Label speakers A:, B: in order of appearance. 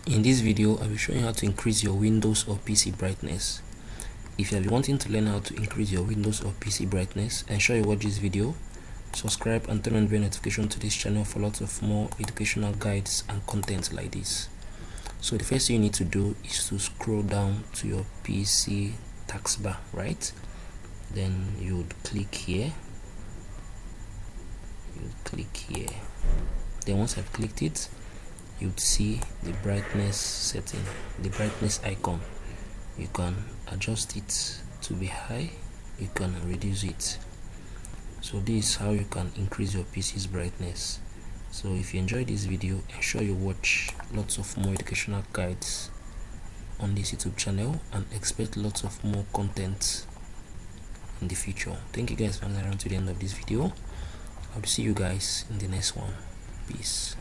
A: In this video, I will show you how to increase your Windows or PC brightness. If you have been wanting to learn how to increase your Windows or PC brightness, ensure you watch this video, subscribe and turn on bell notification to this channel for lots of more educational guides and content like this. So the first thing you need to do is to scroll down to your PC taskbar, right? Then you would click here. Then once I've clicked it, you'd see the brightness setting, the brightness icon. You can adjust it to be high, you can reduce it. So this is how you can increase your PC's brightness. So if you enjoyed this video, ensure you watch lots of more educational guides on this YouTube channel and expect lots of more content in the future. Thank you guys for hanging around to the end of this video. I'll see you guys in the next one. Peace.